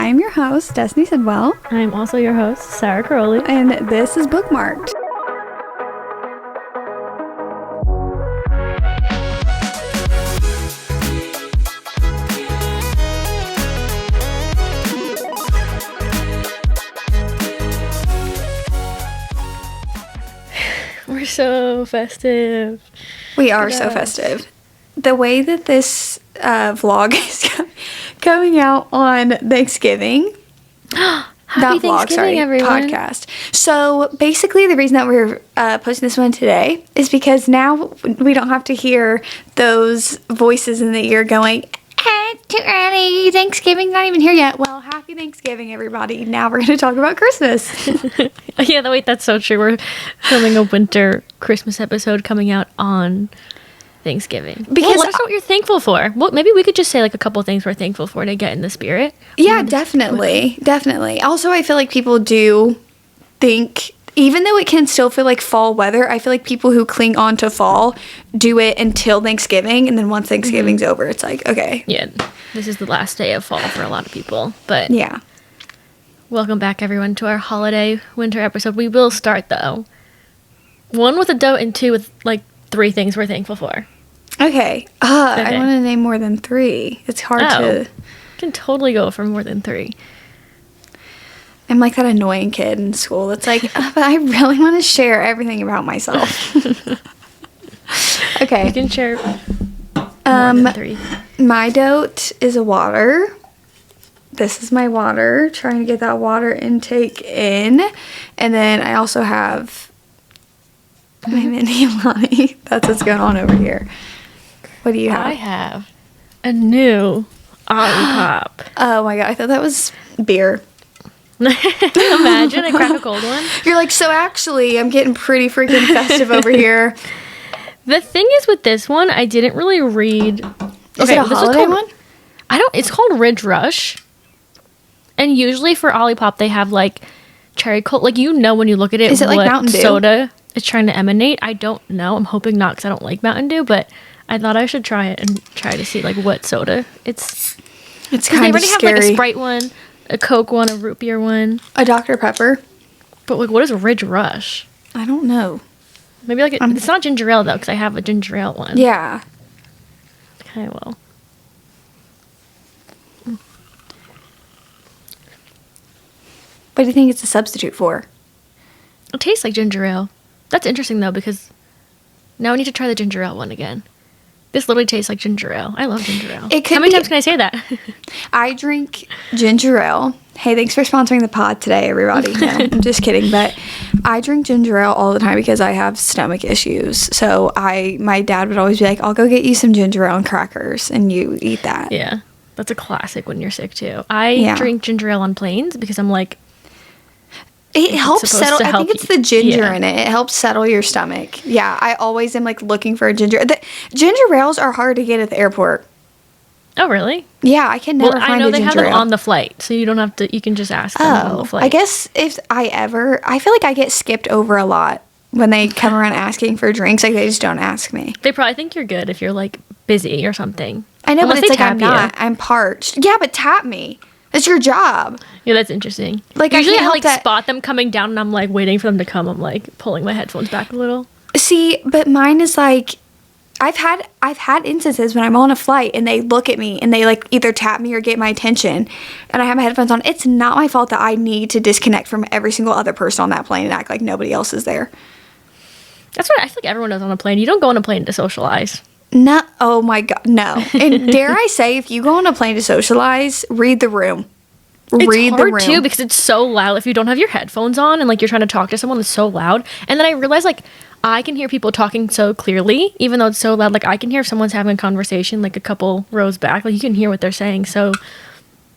I'm your host, Destiny Sidwell. I'm also your host, Sarah Crowley. And this is Bookmark'd. We're so festive. We are so festive. The way that this vlog is coming out on Thanksgiving. Happy Thanksgiving, everyone. Podcast. So basically the reason that we're posting this one today is because now we don't have to hear those voices in the ear going, too early, Thanksgiving's not even here yet. Well, happy Thanksgiving, everybody. Now we're going to talk about Christmas. Yeah, wait, that's so true. We're filming a winter Christmas episode coming out on Thanksgiving. Because let us know what you're thankful for. Well, maybe we could just say like a couple things we're thankful for to get in the spirit. Yeah, definitely. Definitely. Also, I feel like people do think, even though it can still feel like fall weather, I feel like people who cling on to fall do it until Thanksgiving, and then once Thanksgiving's over, it's like, okay. Yeah, this is the last day of fall for a lot of people. But yeah. Welcome back, everyone, to our holiday winter episode. We will start, though, 1 with a dough and 2 with, like, 3 things we're thankful for. Okay. I want to name more than 3. It's hard to... Can totally go for more than 3. I'm like that annoying kid in school that's like, but I really want to share everything about myself. Okay. You can share more than 3. My dote is a water. This is my water. Trying to get that water intake in. And then I also have my mini Lonnie. That's what's going on over here. What do you have? I have a new Olipop. Oh my god, I thought that was beer. Imagine I crack a cold one. You're like, so actually, I'm getting pretty freaking festive over here. The thing is with this one, I didn't really read. Is it a holiday one? It's called Ridge Rush. And usually for Olipop, they have like cherry cola. Like, you know when you look at it, is it like Mountain Dew? Soda is trying to emanate. I don't know. I'm hoping not because I don't like Mountain Dew, but I thought I should try it and try to see like what soda it's kind of scary. They already have like a Sprite one, a Coke one, a root beer one, a Dr. Pepper. But like, what is Ridge Rush? I don't know. Maybe like it's not ginger ale though, because I have a ginger ale one. Yeah. Okay, well. What do you think it's a substitute for? It tastes like ginger ale. That's interesting though, because now I need to try the ginger ale one again. This literally tastes like ginger ale. I love ginger ale. How many times can I say that? I drink ginger ale. Hey, thanks for sponsoring the pod today, everybody. No, I'm just kidding. But I drink ginger ale all the time because I have stomach issues. So my dad would always be like, I'll go get you some ginger ale and crackers, and you eat that. Yeah, that's a classic when you're sick too. I drink ginger ale on planes because I'm like, it helps settle. I think it's the ginger in it. It helps settle your stomach. Yeah, I always am like looking for a ginger. The ginger ales are hard to get at the airport. Oh, really? Yeah, I can never find a ginger ale. I know they have them on the flight, so you don't have to. You can just ask them on the flight. I guess I feel like I get skipped over a lot when they come around asking for drinks. Like, they just don't ask me. They probably think you're good if you're like busy or something. I know, but it's like I'm not. I'm parched. Yeah, but tap me. It's your job. Yeah, that's interesting. Like, usually I like spot them coming down and I'm like waiting for them to come. I'm like pulling my headphones back a little. See, but mine is like, I've had instances when I'm on a flight and they look at me and they like either tap me or get my attention and I have my headphones on. It's not my fault that I need to disconnect from every single other person on that plane and act like nobody else is there. That's what I feel like everyone does on a plane. You don't go on a plane to socialize. No, oh my god, no. And dare I say, if you go on a plane to socialize, read the room. It's hard too because it's so loud. If you don't have your headphones on and like you're trying to talk to someone, it's so loud. And then I realized like I can hear people talking so clearly, even though it's so loud. Like I can hear if someone's having a conversation like a couple rows back. Like you can hear what they're saying so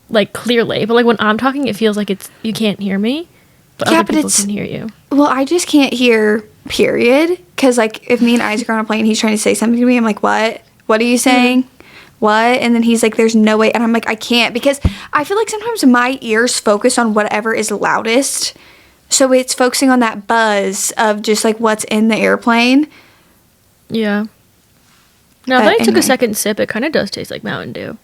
like clearly. But like when I'm talking, it feels like you can't hear me, but other people can hear you. Well, I just can't hear. Period. Because like if me and Isaac are on a plane, he's trying to say something to me. I'm like, what? What are you saying? Mm-hmm. What? And then he's like, there's no way. And I'm like, I can't, because I feel like sometimes my ears focus on whatever is loudest. So it's focusing on that buzz of just like what's in the airplane. Yeah. Now that I took a second sip, it kind of does taste like Mountain Dew.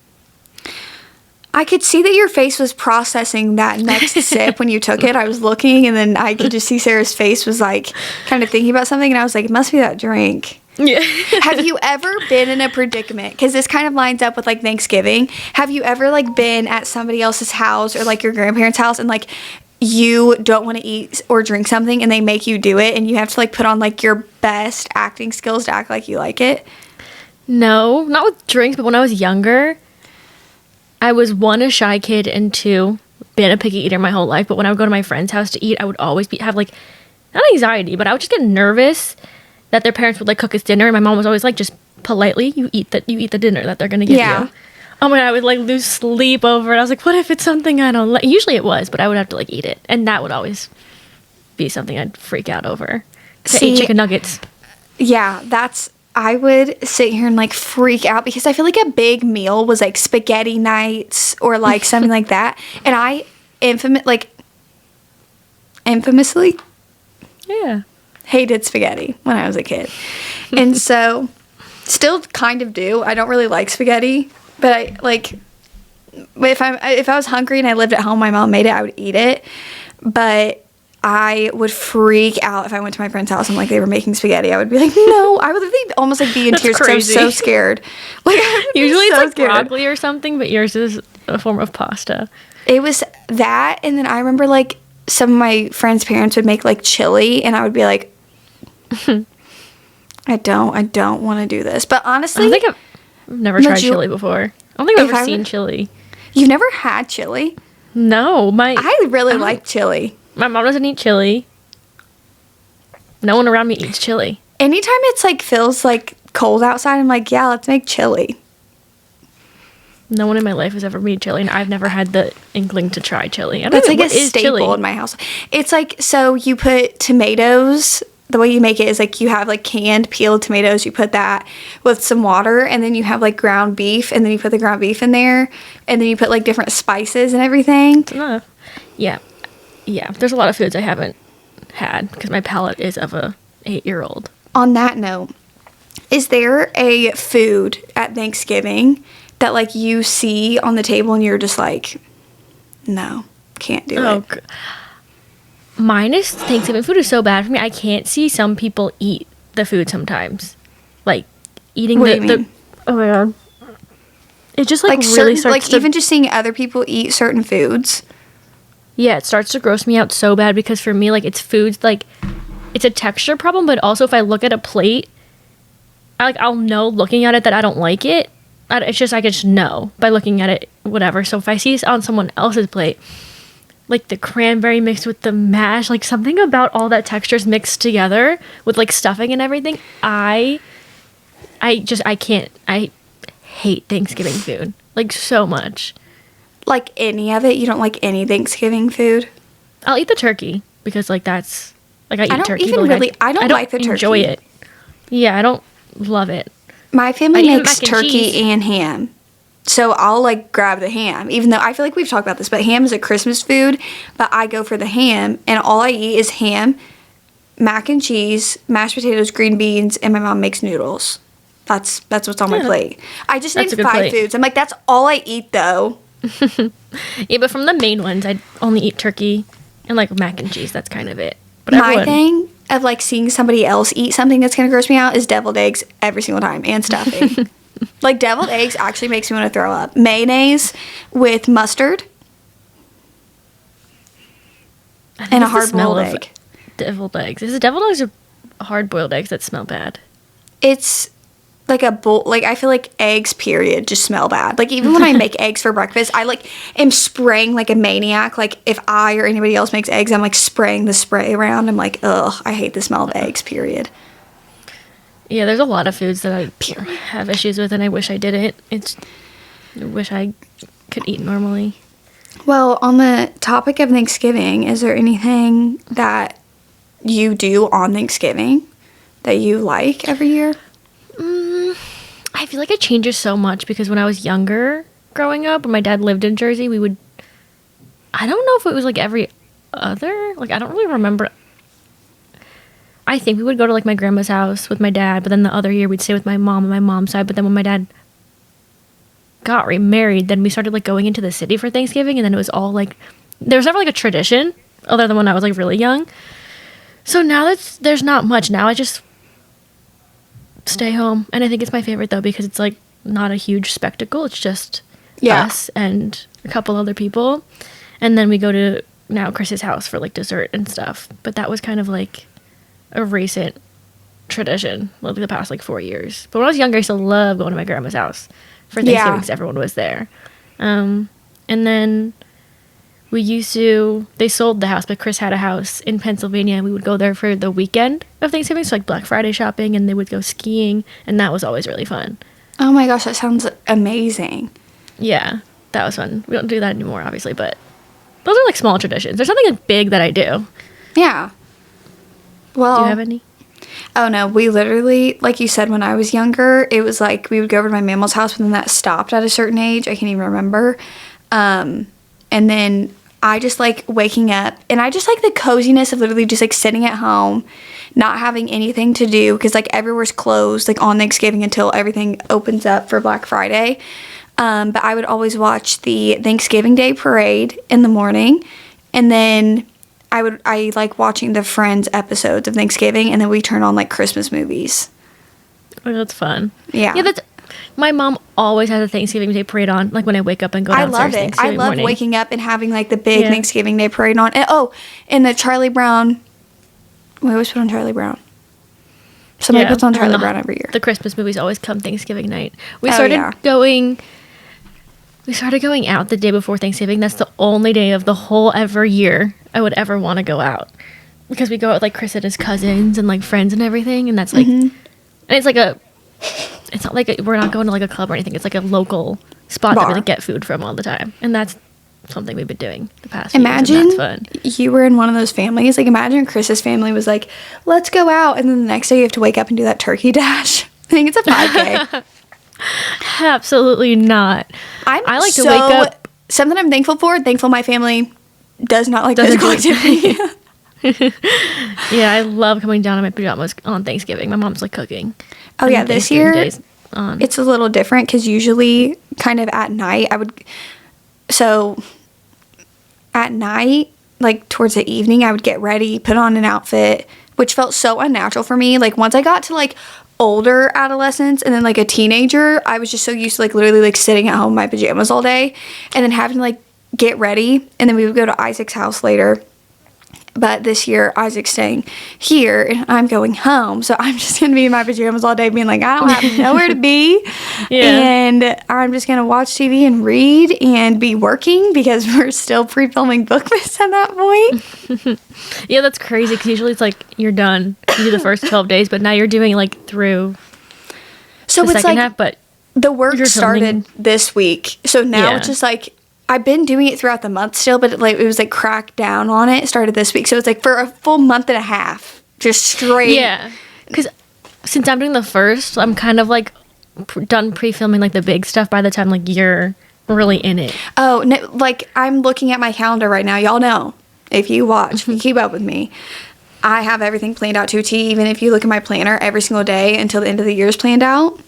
I could see that your face was processing that next sip when you took it. I was looking, and then I could just see Sarah's face was like kind of thinking about something, and I was like, it must be that drink. Yeah. Have you ever been in a predicament? Because this kind of lines up with like Thanksgiving. Have you ever like been at somebody else's house or like your grandparents' house and like you don't want to eat or drink something and they make you do it and you have to like put on like your best acting skills to act like you like it? No, not with drinks, but when I was younger, I was one, a shy kid, and two, been a picky eater my whole life. But when I would go to my friend's house to eat, I would always have like, not anxiety, but I would just get nervous that their parents would like cook us dinner, and my mom was always like, just politely, you eat the dinner that they're gonna give you. Oh my God, I would like lose sleep over it. I was like, what if it's something I don't like? Usually it was, but I would have to like eat it, and that would always be something I'd freak out over. To eat chicken nuggets. Yeah, I would sit here and like freak out because I feel like a big meal was like spaghetti nights or like something like that, and I infamously hated spaghetti when I was a kid. And so still kind of do. I don't really like spaghetti, but I like if I was hungry and I lived at home, my mom made it, I would eat it. But I would freak out if I went to my friend's house and like they were making spaghetti. I would be like, no, I would literally almost like be in tears because I was so scared. Like usually it's like broccoli or something, but yours is a form of pasta. It was that, and then I remember like some of my friends' parents would make like chili, and I would be like, I don't want to do this. But honestly, I think I've never tried chili before. I don't think I've ever seen chili. You've never had chili? No, I really like chili. My mom doesn't eat chili. No one around me eats chili. Anytime it's like feels like cold outside, I'm like, yeah, let's make chili. No one in my life has ever made chili, and I've never had the inkling to try chili. That's like a staple in my house. It's like, so you put tomatoes. The way you make it is like you have like canned peeled tomatoes. You put that with some water, and then you have like ground beef, and then you put the ground beef in there, and then you put like different spices and everything. Yeah. There's a lot of foods I haven't had because my palate is of a 8-year-old. On that note, is there a food at Thanksgiving that like you see on the table and you're just like, no, can't do it? Mine is Thanksgiving food is so bad for me. I can't see some people eat the food sometimes. Like eating the oh my God. It just like really starts to, even just seeing other people eat certain foods. Yeah, it starts to gross me out so bad because for me, like, it's foods, like, it's a texture problem, but also if I look at a plate, I'll know looking at it that I don't like it. I just know by looking at it, whatever. So if I see it on someone else's plate, like the cranberry mixed with the mash, like something about all that textures mixed together with like stuffing and everything, I can't. I hate Thanksgiving food, like, so much. Like any of it? You don't like any Thanksgiving food? I'll eat the turkey because like that's like I eat turkey. I don't like the turkey. Enjoy it. Yeah, I don't love it. My family makes turkey and ham. So I'll like grab the ham, even though I feel like we've talked about this, but ham is a Christmas food, but I go for the ham, and all I eat is ham, mac and cheese, mashed potatoes, green beans, and my mom makes noodles. That's what's on my plate. I just named 5 foods. I'm like, that's all I eat though. Yeah, but from the main ones, I only eat turkey and like mac and cheese. That's kind of it. But my thing of like seeing somebody else eat something that's gonna gross me out is deviled eggs every single time, and stuffing. Like deviled eggs actually makes me want to throw up. Mayonnaise with mustard and a hard-boiled egg. Deviled eggs. Is it deviled eggs or hard-boiled eggs that smell bad? It's like a bowl. Like I feel like eggs, period, just smell bad. Like even when I make eggs for breakfast, I like am spraying like a maniac. Like if I or anybody else makes eggs, I'm like spraying the spray around. I'm like, ugh, I hate the smell of eggs, period. Yeah, there's a lot of foods that I have issues with, and I wish I didn't. I wish I could eat normally. Well, on the topic of Thanksgiving, is there anything that you do on Thanksgiving that you like every year? I feel like it changes so much because when I was younger, growing up, when my dad lived in Jersey, we would, I don't know if it was like every other, like I don't really remember. I think we would go to like my grandma's house with my dad, but then the other year we'd stay with my mom on my mom's side. But then when my dad got remarried, then we started like going into the city for Thanksgiving, and then it was all like there was never like a tradition other than when I was like really young. So now there's not much. Now I just stay home, and I think it's my favorite though because it's like not a huge spectacle. It's just us and a couple other people, and then we go to now Chris's house for like dessert and stuff. But that was kind of like a recent tradition, like the past like 4 years. But when I was younger, I used to love going to my grandma's house for Thanksgiving because everyone was there. And then they sold the house, but Chris had a house in Pennsylvania, and we would go there for the weekend of Thanksgiving, so like Black Friday shopping, and they would go skiing, and that was always really fun. Oh my gosh, that sounds amazing. Yeah, that was fun. We don't do that anymore, obviously, but those are like small traditions. There's something like big that I do. Yeah. Well, do you have any? Oh no, we literally, like you said, when I was younger, it was like we would go over to my mammal's house, but then that stopped at a certain age. I can't even remember. And then I just like waking up, and I just like the coziness of literally just like sitting at home, not having anything to do because like everywhere's closed like on Thanksgiving until everything opens up for Black Friday. But I would always watch the Thanksgiving Day parade in the morning, and then I like watching the Friends episodes of Thanksgiving, and then we turn on like Christmas movies. Oh, that's fun. Yeah. Yeah, my mom always has a Thanksgiving Day parade on, like when I wake up and go downstairs. I love it. I love waking up and having like the big Thanksgiving Day parade on. And the Charlie Brown. We always put on Charlie Brown. Somebody puts on Charlie Brown every year. The Christmas movies always come Thanksgiving night. We started going out the day before Thanksgiving. That's the only day of the whole ever year I would ever want to go out, because we go out with like Chris and his cousins and like friends and everything, and that's like, and it's like it's not like we're not going to like a club or anything. It's like a local spot that we like get food from all the time, and that's something we've been doing the past few years, and that's fun. You were in one of those families. Like imagine Chris's family was like, let's go out, and then the next day you have to wake up and do that turkey dash. I think it's a 5K. Absolutely not. I like to wake up. Something I'm thankful my family does not like physical activity. Yeah, I love coming down in my pajamas on Thanksgiving. My mom's like cooking. Oh yeah, this year it's a little different because usually kind of at night at night, like towards the evening, I would get ready, put on an outfit, which felt so unnatural for me. Like once I got to like older adolescence and then like a teenager, I was just so used to like literally like sitting at home in my pajamas all day, and then having to like get ready, and then we would go to Isaac's house later. But this year, Isaac's staying here, and I'm going home. So I'm just going to be in my pajamas all day being like, I don't have nowhere to be. And I'm just going to watch TV and read and be working because we're still pre-filming Bookmark'd at that point. Yeah, that's crazy because usually it's like you're done. You do the first 12 days, but now you're doing like through the second half. But the work started this week. So now it's just like, I've been doing it throughout the month still, but it was like cracked down on it. It started this week. So it's like for a full month and a half, just straight. Yeah. Because since I'm doing the first, I'm kind of like done pre-filming like the big stuff by the time like you're really in it. Oh, no, like I'm looking at my calendar right now. Y'all know, if you watch, if you keep up with me, I have everything planned out to a T. Even if you look at my planner every single day until the end of the year is planned out,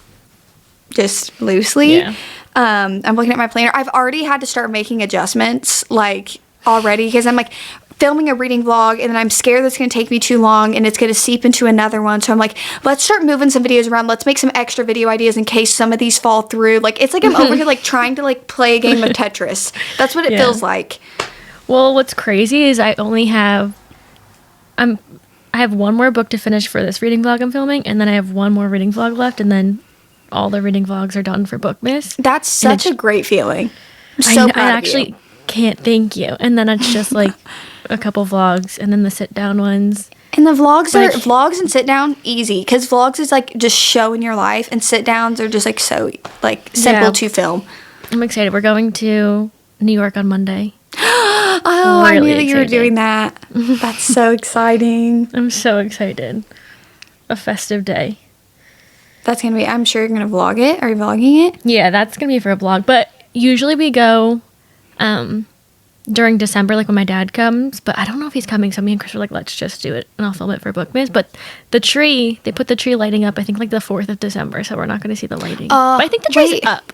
just loosely. Yeah. I'm looking at my planner. I've already had to start making adjustments, like, already, because I'm, like, filming a reading vlog, and then I'm scared that's going to take me too long, and it's going to seep into another one, so I'm like, let's start moving some videos around. Let's make some extra video ideas in case some of these fall through. Like, it's like I'm over here, like, trying to, like, play a game of Tetris. That's what it feels like. Well, what's crazy is I have one more book to finish for this reading vlog I'm filming, and then I have one more reading vlog left, and then all the reading vlogs are done for Bookmark'd. That's such a great feeling. I'm so proud I of actually you. can't thank you. And then it's just like a couple vlogs, and then the sit down ones. And the vlogs and sit down easy, because vlogs is like just showing your life, and sit downs are just like so like simple to film. I'm excited. We're going to New York on Monday. Oh, really I knew that you were doing that. That's so exciting. I'm so excited. A festive day. That's going to be, I'm sure you're going to vlog it. Are you vlogging it? Yeah, that's going to be for a vlog. But usually we go during December, like when my dad comes. But I don't know if he's coming. So me and Chris were like, let's just do it. And I'll film it for Bookmark'd. But they put the tree lighting up, I think like the 4th of December. So we're not going to see the lighting. But I think the tree's up.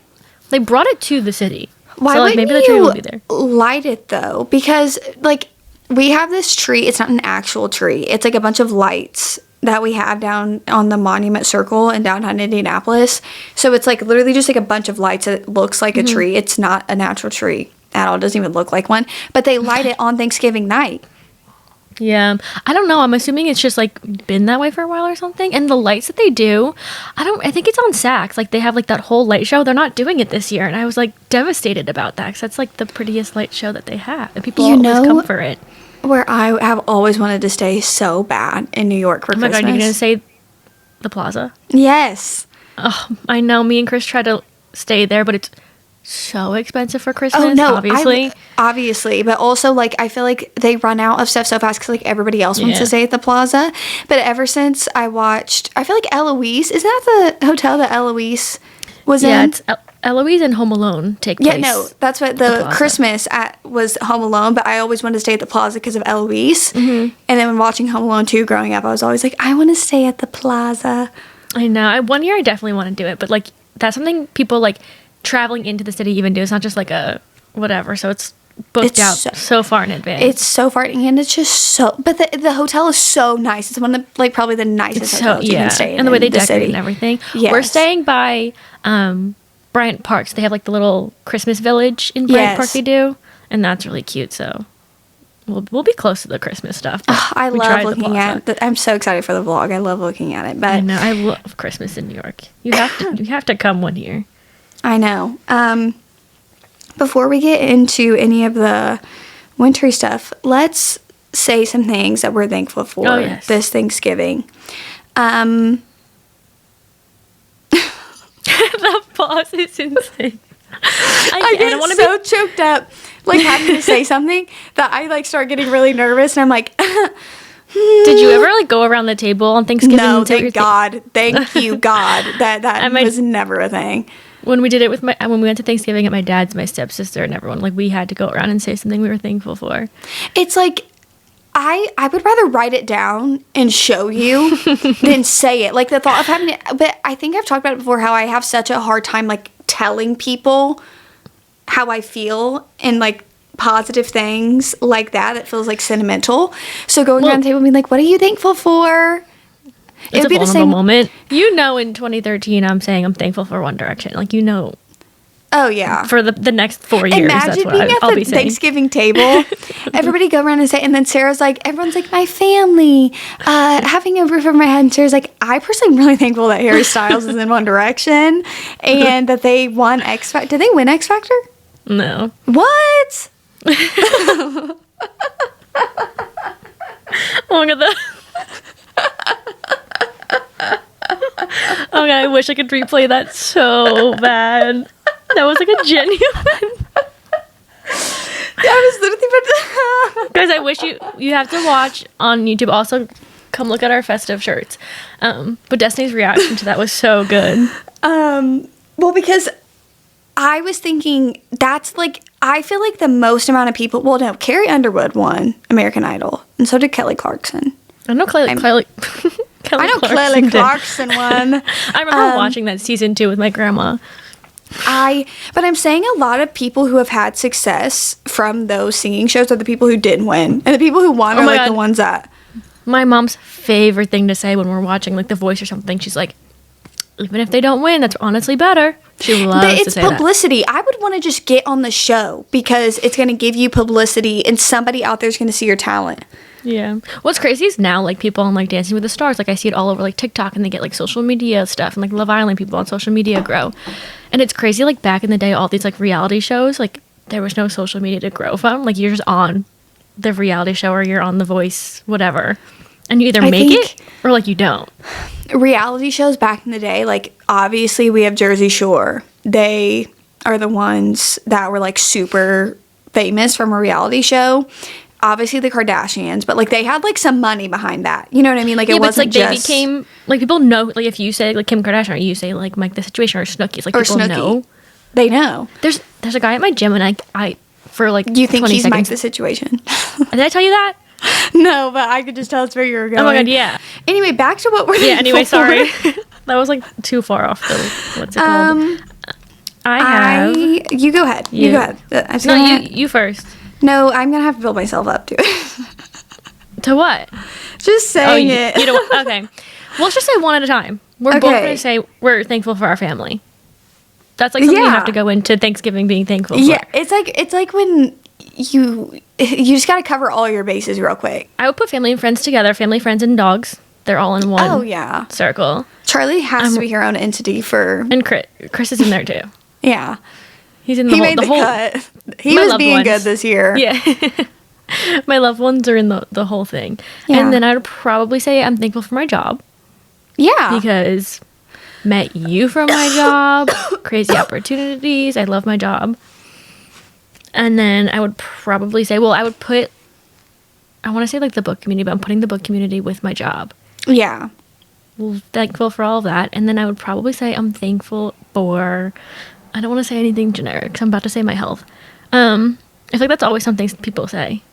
They brought it to the city. Why so, like, wouldn't maybe the tree you will be there. light it though? Because like we have this tree. It's not an actual tree. It's like a bunch of lights that we have down on the Monument Circle in downtown Indianapolis. So it's like literally just like a bunch of lights that looks like a tree. It's not a natural tree at all. It doesn't even look like one. But they light it on Thanksgiving night. Yeah, I don't know. I'm assuming it's just like been that way for a while or something. And the lights that they do, I think it's on Saks. Like they have like that whole light show. They're not doing it this year, and I was like devastated about that because that's like the prettiest light show that they have, and people always come for it. Where I have always wanted to stay so bad in New York for Christmas. Oh my God, you're gonna say the Plaza? Yes. Oh, I know. Me and Chris tried to stay there, but it's so expensive for Christmas. Oh no, obviously, but also like I feel like they run out of stuff so fast because like everybody else wants to stay at the Plaza. But ever since I feel like Eloise, isn't that the hotel that Eloise was in? Yeah, it's Eloise and Home Alone take place. Yeah, no, that's what the Christmas was Home Alone. But I always wanted to stay at the Plaza because of Eloise. And then when watching Home Alone 2 growing up, I was always like, I want to stay at the Plaza. I know. One year I definitely want to do it, but like that's something people like traveling into the city even do. It's not just like a whatever. So it's booked out so far in advance. It's so far, and it's just so. But the hotel is so nice. It's one of the, like probably the nicest hotels you can stay in. And the way they decorate city. And everything. Yes. We're staying by Bryant Park. So they have like the little Christmas village in Bryant Park they do, and that's really cute. So we'll be close to the Christmas stuff. I love looking at it. I'm so excited for the vlog. I love looking at it. But I know I love Christmas in New York. You have to come one year. I know. Before we get into any of the wintry stuff, let's say some things that we're thankful for this Thanksgiving. The pause is insane. I get so choked up, like having to say something that I like start getting really nervous, and I'm like. Did you ever like go around the table on Thanksgiving? No, thank God. Thank you, God. That was never a thing. When we did it when we went to Thanksgiving at my dad's, my stepsister, and everyone, like we had to go around and say something we were thankful for. It's like I would rather write it down and show you than say it. Like the thought of having it, but I think I've talked about it before. How I have such a hard time like telling people how I feel and like positive things like that feels like sentimental. So going around the table and being like, what are you thankful for? It's a vulnerable moment. You know, in 2013, I'm saying I'm thankful for One Direction. Like, you know. Oh, yeah. For the next 4 years. Imagine that's being I'll at the Thanksgiving table. Everybody go around and say, and then Sarah's like, everyone's like, my family, having a roof over my head. And Sarah's like, I personally am really thankful that Harry Styles is in One Direction and that they won X Factor. Did they win X Factor? No. What? Oh my God. Oh God, I wish I could replay that so bad. That was like a genuine. I was literally about to. Guys, I wish you have to watch on YouTube. Also, come look at our festive shirts. But Destiny's reaction to that was so good. Well, because I was thinking that's like I feel like the most amount of people. Well, no, Carrie Underwood won American Idol, and so did Kelly Clarkson. I know Kelly Clarkson won. I remember watching that season 2 with my grandma. But I'm saying a lot of people who have had success from those singing shows are the people who didn't win, and the people who won are like the ones that. My mom's favorite thing to say when we're watching like The Voice or something, she's like, even if they don't win, that's honestly better. She loves to say that. But it's publicity. I would want to just get on the show because it's going to give you publicity, and somebody out there is going to see your talent. Yeah. What's crazy is now, like, people on, like, Dancing with the Stars, like, I see it all over, like, TikTok, and they get, like, social media stuff, and, like, Love Island people on social media grow. And it's crazy, like, back in the day, all these, like, reality shows, like, there was no social media to grow from. Like, you're just on the reality show or you're on The Voice, whatever. And you either make it or, like, you don't. Reality shows back in the day, like, obviously we have Jersey Shore. They are the ones that were, like, super famous from a reality show. Obviously the Kardashians, but like they had like some money behind that. You know what I mean? Like it wasn't just... they became like people know. Like if you say like Kim Kardashian or you say like Mike the Situation or Snooki, it's like people know. They know. There's a guy at my gym and I for like you think 20 he's seconds, Mike the Situation? Did I tell you that? No, but I could just tell us where you were going. Oh my God, yeah. Anyway, back to what we're anyway, sorry. That was like too far off the what's it called? You go ahead. You go ahead. You first. No, I'm gonna have to build myself up to it. To what? Just saying it. You know what? Okay. Well, let's just say one at a time. We're both gonna say we're thankful for our family. That's like something you have to go into Thanksgiving being thankful for. Yeah, it's like when you just gotta cover all your bases real quick. I would put family and friends together. Family, friends, and dogs. They're all in one circle. Charlie has to be her own entity for... And Chris is in there too. Yeah. He's in the whole cut. He was being good this year. Yeah. My loved ones are in the whole thing. Yeah. And then I would probably say I'm thankful for my job. Yeah. Because met you from my job. Crazy opportunities. I love my job. And then I would probably say, I want to say like the book community, but I'm putting the book community with my job. Yeah. Thankful for all of that. And then I would probably say I'm thankful for, I don't want to say anything generic because I'm about to say my health. I feel like that's always something people say.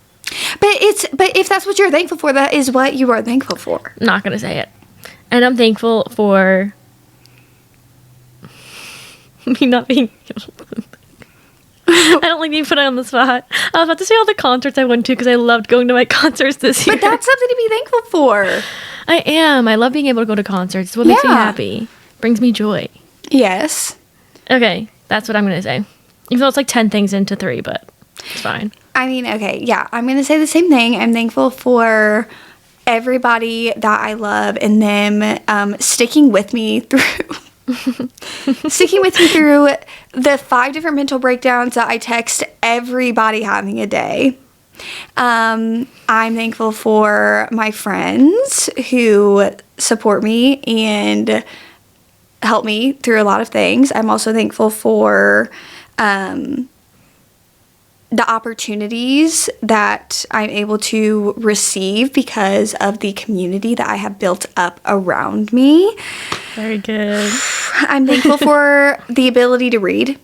But if that's what you're thankful for, that is what you are thankful for. Not going to say it. And I'm thankful for me not being... I don't like being put on the spot. I was about to say all the concerts I went to because I loved going to my concerts this year. But that's something to be thankful for. I am. I love being able to go to concerts. It's what makes me happy. Brings me joy. Yes. Okay, that's what I'm going to say. Even though it's like 10 things into 3, but it's fine. I mean, okay, yeah. I'm going to say the same thing. I'm thankful for everybody that I love and them sticking with me through... sticking with me through the 5 different mental breakdowns that I text everybody having a day. I'm thankful for my friends who support me and help me through a lot of things. I'm also thankful for the opportunities that I'm able to receive because of the community that I have built up around me. Very good. I'm thankful for the ability to read.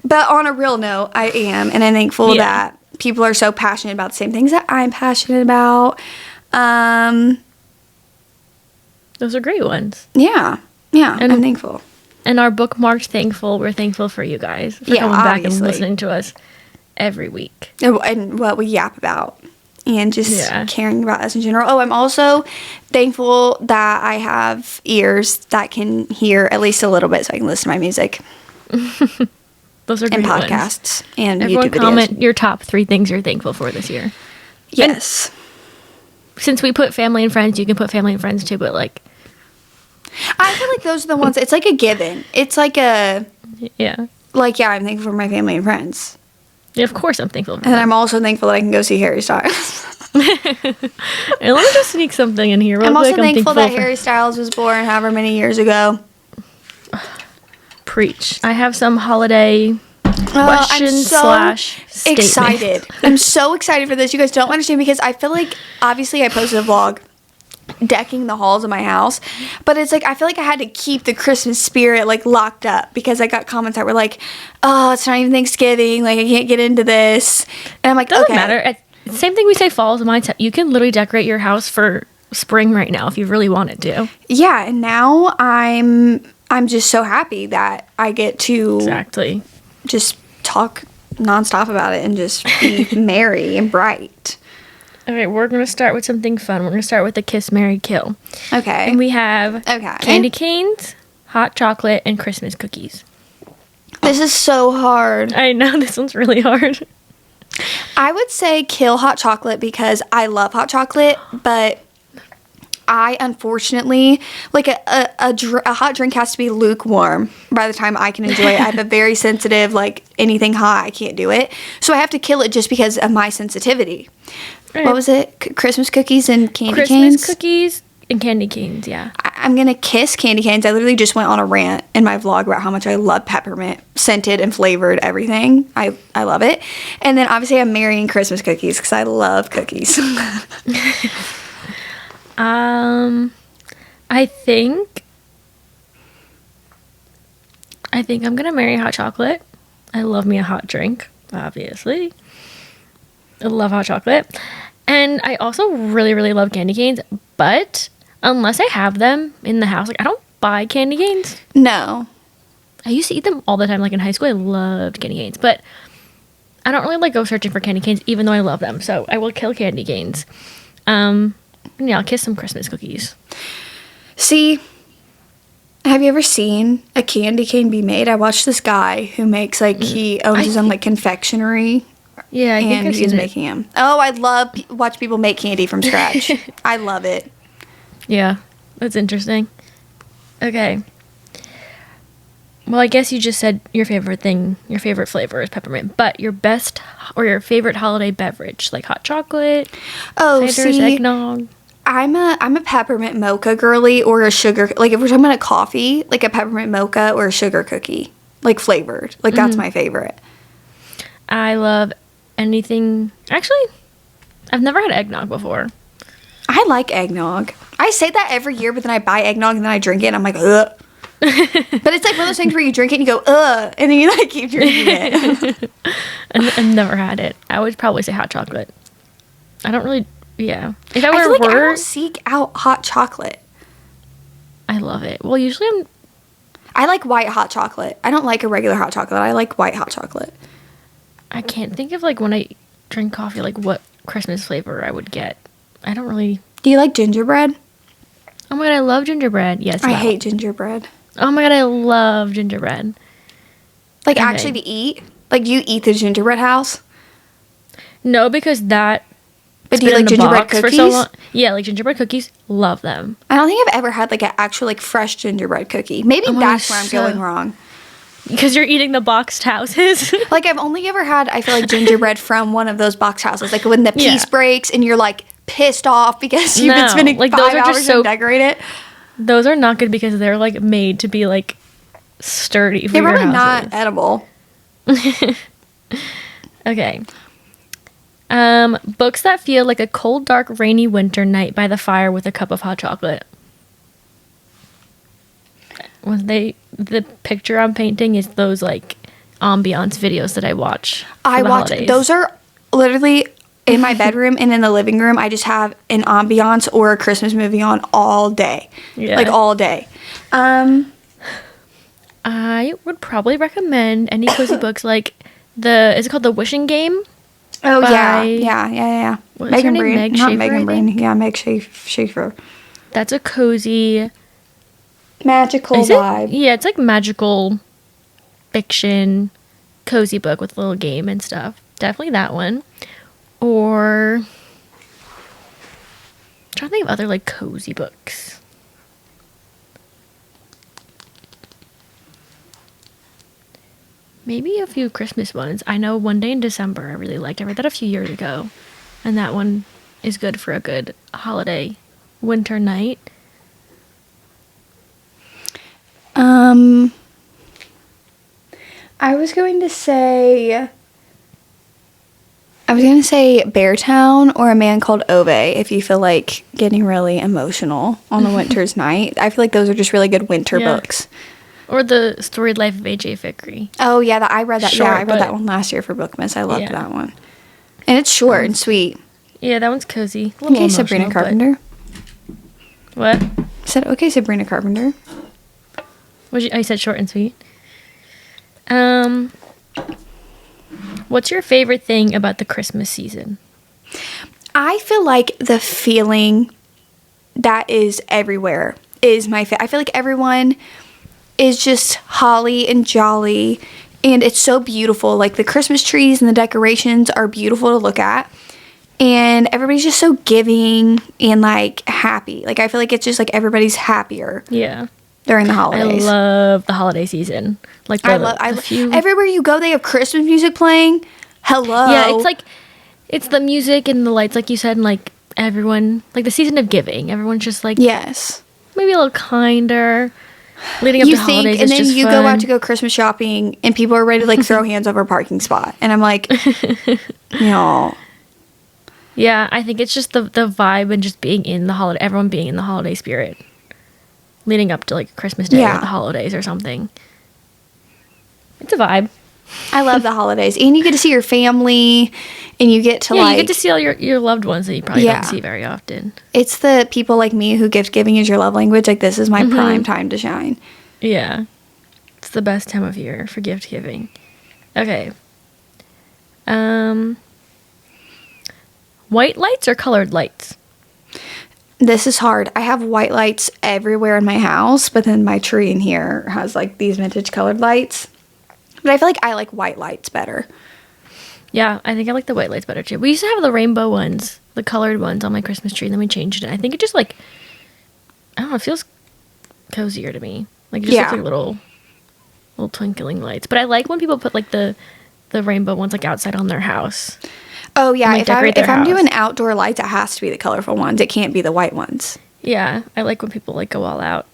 But on a real note, I am. And I'm thankful that people are so passionate about the same things that I'm passionate about. Those are great ones. Yeah. Yeah, and I'm thankful. And our Bookmark'd thankful, we're thankful for you guys for coming back and listening to us every week. And what we yap about. And just caring about us in general. Oh, I'm also thankful that I have ears that can hear at least a little bit so I can listen to my music. Those are great and podcasts ones. And everyone YouTube videos. Comment your top 3 things you're thankful for this year. Yes. And since we put family and friends, you can put family and friends too, but like... I feel like those are the ones, it's like a given. It's like a... Yeah. Like, yeah, I'm thankful for my family and friends. Yeah, of course I'm thankful for And I'm also thankful that I can go see Harry Styles. And let me just sneak something in here real I'm quick. also thankful that Harry Styles was born however many years ago. Preach. I have some holiday questions / excited. I'm so excited for this. You guys don't understand because I feel like, obviously I posted a vlog decking the halls of my house, but it's like I feel like I had to keep the Christmas spirit like locked up because I got comments that were like, oh, it's not even Thanksgiving, like I can't get into this, and I'm like, doesn't matter. Same thing we say fall is a mindset. You can literally decorate your house for spring right now if you really wanted to. Yeah, and now I'm just so happy that I get to just talk nonstop about it and just be merry and bright. Okay, we're going to start with something fun. We're going to start with the Kiss, Marry, Kill. Okay. And we have candy canes, hot chocolate, and Christmas cookies. This is so hard. I know, this one's really hard. I would say kill hot chocolate because I love hot chocolate, but I unfortunately, like a hot drink has to be lukewarm by the time I can enjoy it. I have a very sensitive, like anything hot, I can't do it. So I have to kill it just because of my sensitivity. Right. What was it? Christmas cookies and candy canes? Christmas cookies and candy canes, yeah. I'm going to kiss candy canes. I literally just went on a rant in my vlog about how much I love peppermint, scented and flavored everything. I love it. And then obviously I'm marrying Christmas cookies because I love cookies. I think I'm going to marry hot chocolate. I love me a hot drink, obviously. I love hot chocolate. And I also really, really love candy canes, but unless I have them in the house, like I don't buy candy canes. No. I used to eat them all the time. Like in high school, I loved candy canes, but I don't really like go searching for candy canes, even though I love them. So I will kill candy canes. Yeah, I'll kiss some Christmas cookies. See, have you ever seen a candy cane be made? I watched this guy who makes like he owns his own like confectionery. Yeah, I think and I've he's seen making them. Oh, I love watch people make candy from scratch. I love it. Yeah, that's interesting. Okay. Well, I guess you just said your favorite flavor is peppermint, but your best or your favorite holiday beverage, like hot chocolate, ciders, eggnog. I'm a peppermint mocha girly or a sugar, like if we're talking about a coffee, like a peppermint mocha or a sugar cookie, like flavored. Like that's my favorite. I love anything. Actually, I've never had eggnog before. I like eggnog. I say that every year, but then I buy eggnog and then I drink it and I'm like, ugh. But it's like one of those things where you drink it and you go, ugh, and then you like keep drinking it. I've never had it. I would probably say hot chocolate. I don't really, yeah. If I feel like I were, don't seek out hot chocolate. I love it. Well, usually I like white hot chocolate. I don't like a regular hot chocolate. I like white hot chocolate. I can't think of like when I drink coffee, like what Christmas flavor I would get. I don't really. Do you like gingerbread? Oh my god, I love gingerbread. Yes. I hate gingerbread. Oh my god, I love gingerbread. Like actually to eat? Like you eat the gingerbread house? No, because that. But do you like gingerbread cookies? For so long. Yeah, like gingerbread cookies. Love them. I don't think I've ever had like an actual like fresh gingerbread cookie. Maybe that's where I'm going wrong. Because you're eating the boxed houses. Like I've only ever had, I feel like, gingerbread from one of those box houses. Like when the piece breaks and you're like pissed off because you've been spending like 5 hours to decorate it. Those are not good because they're like made to be like sturdy for They're your really houses. not edible. Okay. Books that feel like a cold, dark, rainy winter night by the fire with a cup of hot chocolate. The picture I'm painting is those like ambiance videos that I watch. I watch those are literally in my bedroom and in the living room. I just have an ambiance or a Christmas movie on all day. Yeah. Like all day. I would probably recommend any cozy books like is it called The Wishing Game? Oh yeah. Megan Breen, not Megan Breen. Yeah, Meg Schaefer. That's a cozy magical vibe. Yeah, it's like magical fiction, cozy book with a little game and stuff. Definitely that one. Or I'm trying to think of other like cozy books. Maybe a few Christmas ones. I know One Day in December I really liked. I read that a few years ago. And that one is good for a good holiday winter night. I was going to say Beartown or A Man Called Ove if you feel like getting really emotional on a winter's night. I feel like those are just really good winter books. Or The Storied Life of A.J. Fickery. Oh, yeah, I read that. Short, I read that one last year for Bookmas. I loved that one. And it's short and sweet. Yeah, that one's cozy. Okay, Sabrina Carpenter. What? I said, okay, Sabrina Carpenter. I said short and sweet. What's your favorite thing about the Christmas season? I feel like the feeling that is everywhere is my favorite. I feel like everyone is just holly and jolly, and it's so beautiful. Like the Christmas trees and the decorations are beautiful to look at, and everybody's just so giving and like happy. Like I feel like it's just like everybody's happier. Yeah. During the holidays. I love the holiday season. Like everywhere you go, they have Christmas music playing. Hello. Yeah, it's the music and the lights, like you said, and like everyone, like the season of giving. Everyone's just like maybe a little kinder. Leading up to holidays, and then you go out to go Christmas shopping, and people are ready to like throw hands over a parking spot, and I'm like, no. Yeah, I think it's just the vibe and just being in the holiday, everyone being in the holiday spirit, leading up to like Christmas Day or the holidays or something. It's a vibe. I love the holidays, and you get to see your family, and you get to you get to see all your loved ones that you probably don't see very often. It's the people like me who gift giving is your love language. Like this is my prime time to shine. Yeah, it's the best time of year for gift giving? Okay. White lights or colored lights? This is hard. I have white lights everywhere in my house, but then my tree in here has like these vintage colored lights. But I feel like I like white lights better. Yeah, I think I like the white lights better too. We used to have the rainbow ones, the colored ones on my Christmas tree, and then we changed it. I think it just like, I don't know, it feels cozier to me. Like it just looks like little twinkling lights. But I like when people put like the rainbow ones like outside on their house. Oh yeah, and, like, if I'm doing outdoor lights, it has to be the colorful ones. It can't be the white ones. Yeah, I like when people like go all out.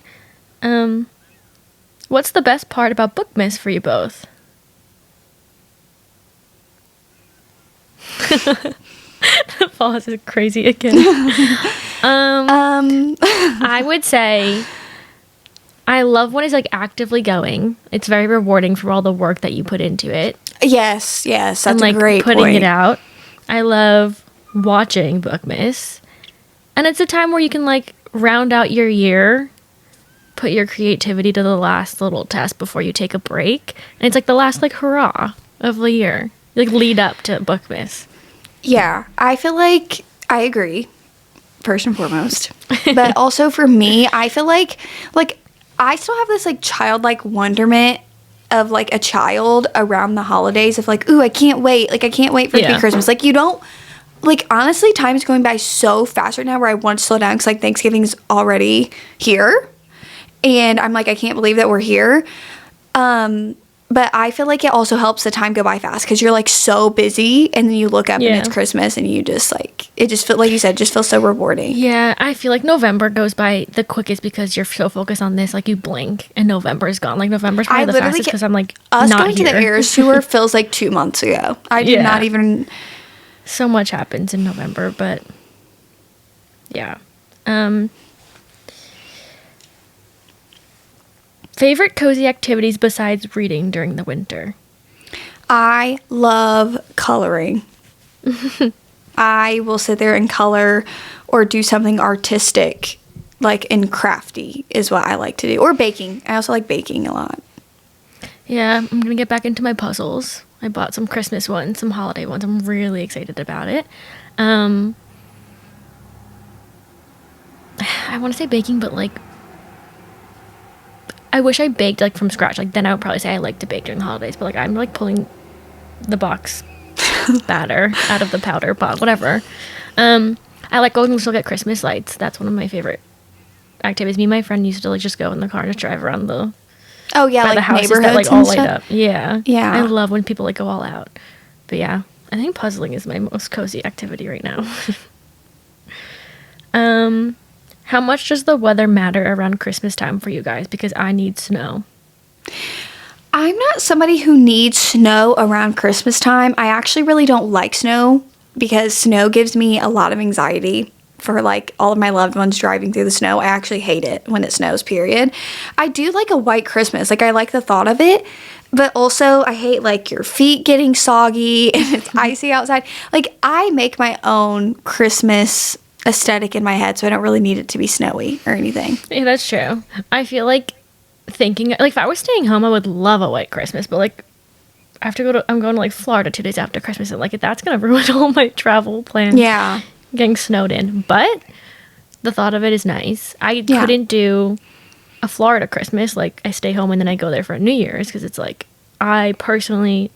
What's the best part about Bookmas for you both? The pause is crazy again. I would say I love when it's like actively going. It's very rewarding for all the work that you put into it. Yes, that's and, like, a great putting point. it out. I love watching Bookmas. And it's a time where you can like round out your year, put your creativity to the last little test before you take a break. And it's like the last like hurrah of the year. Like lead up to Bookmas. Yeah, I feel like I agree, first and foremost. But also for me, I feel like I still have this like childlike wonderment of like a child around the holidays of like, ooh, I can't wait. Like I can't wait for it to be Christmas. Like you don't, like honestly, time's going by so fast right now where I want to slow down because like Thanksgiving's already here. And I'm like, I can't believe that we're here. But I feel like it also helps the time go by fast because you're like so busy and then you look up and it's Christmas and you just like, it just feels, like you said, just feels so rewarding. Yeah, I feel like November goes by the quickest because you're so focused on this. Like you blink and November is gone. Like November's probably the fastest because I'm like us not going here. to the Eras tour feels like 2 months ago. I did not even. So much happens in November, but yeah. Favorite cozy activities besides reading during the winter? I love coloring. I will sit there and color or do something artistic, like and crafty is what I like to do. Or baking. I also like baking a lot. Yeah, I'm going to get back into my puzzles. I bought some Christmas ones, some holiday ones. I'm really excited about it. I want to say baking, but like I wish I baked like from scratch. Like then I would probably say I like to bake during the holidays, but like I'm like pulling the box batter out of the powder pot, whatever. I like going to look at Christmas lights. That's one of my favorite activities. Me and my friend used to like just go in the car and just drive around the like the houses neighborhoods that like all and light stuff. up. Yeah. Yeah. I love when people like go all out. But yeah, I think puzzling is my most cozy activity right now. How much does the weather matter around Christmas time for you guys? Because I need snow. I'm not somebody who needs snow around Christmas time. I actually really don't like snow because snow gives me a lot of anxiety for like all of my loved ones driving through the snow. I actually hate it when it snows, period. I do like a white Christmas. Like I like the thought of it, but also I hate like your feet getting soggy and it's icy outside. Like I make my own Christmas aesthetic in my head, so I don't really need it to be snowy or anything. Yeah, that's true. I feel like thinking like if I was staying home, I would love a white Christmas, but like I have to I'm going to like Florida 2 days after Christmas, and like that's gonna ruin all my travel plans. Yeah, getting snowed in, but the thought of it is nice. I couldn't do a Florida Christmas. Like I stay home and then I go there for New Year's because it's like I personally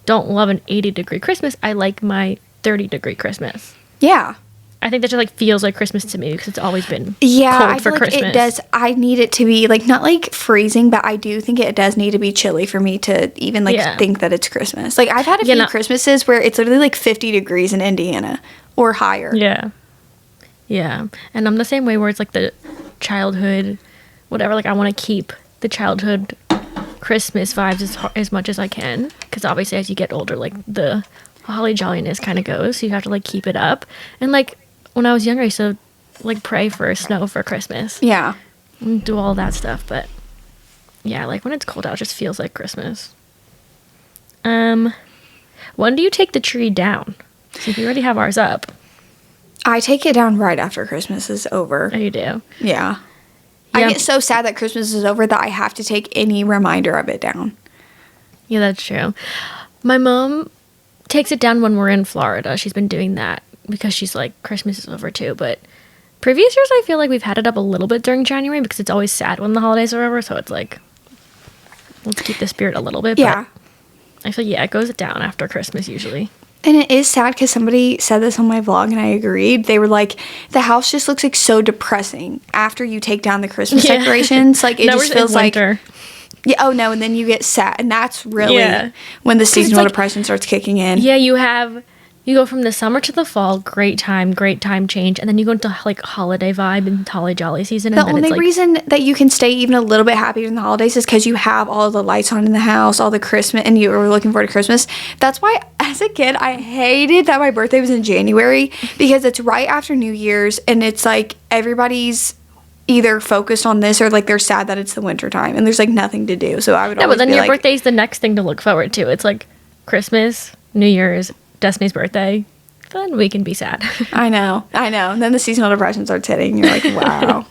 don't love an 80-degree Christmas. I like my 30-degree Christmas. Yeah. I think that just like feels like Christmas to me because it's always been cold I feel for like Christmas. It does. I need it to be like not like freezing, but I do think it does need to be chilly for me to even like think that it's Christmas. Like I've had a few Christmases where it's literally like 50 degrees in Indiana or higher. Yeah. Yeah. And I'm the same way where it's like the childhood, whatever. Like I want to keep the childhood Christmas vibes as much as I can because obviously as you get older, like the holly jolliness kind of goes. So you have to like keep it up. And like when I was younger, I used to like pray for snow for Christmas. Yeah. And do all that stuff. But yeah, like when it's cold out, it just feels like Christmas. When do you take the tree down? So we already have ours up. I take it down right after Christmas is over. Oh, you do? Yeah. I get so sad that Christmas is over that I have to take any reminder of it down. Yeah, that's true. My mom takes it down when we're in Florida. She's been doing that because she's like, Christmas is over too. But previous years, I feel like we've had it up a little bit during January because it's always sad when the holidays are over. So it's like, let's keep the spirit a little bit. Yeah. But I feel, it goes down after Christmas usually. And it is sad because somebody said this on my vlog and I agreed. They were like, the house just looks like so depressing after you take down the Christmas decorations. Like, it just feels like... Yeah, oh no, and then you get sad. And that's really when the seasonal depression starts kicking in. Yeah, you go from the summer to the fall, great time change, and then you go into like holiday vibe and holly jolly season. The only reason that you can stay even a little bit happy during the holidays is because you have all the lights on in the house, all the Christmas, and you were looking forward to Christmas. That's why, as a kid, I hated that my birthday was in January because it's right after New Year's, and it's like everybody's either focused on this or like they're sad that it's the winter time, and there's like nothing to do. So I would always but then be your like, birthday's the next thing to look forward to. It's like Christmas, New Year's, Destiny's birthday, then we can be sad. I know. And then the seasonal depression starts hitting. You're like, wow.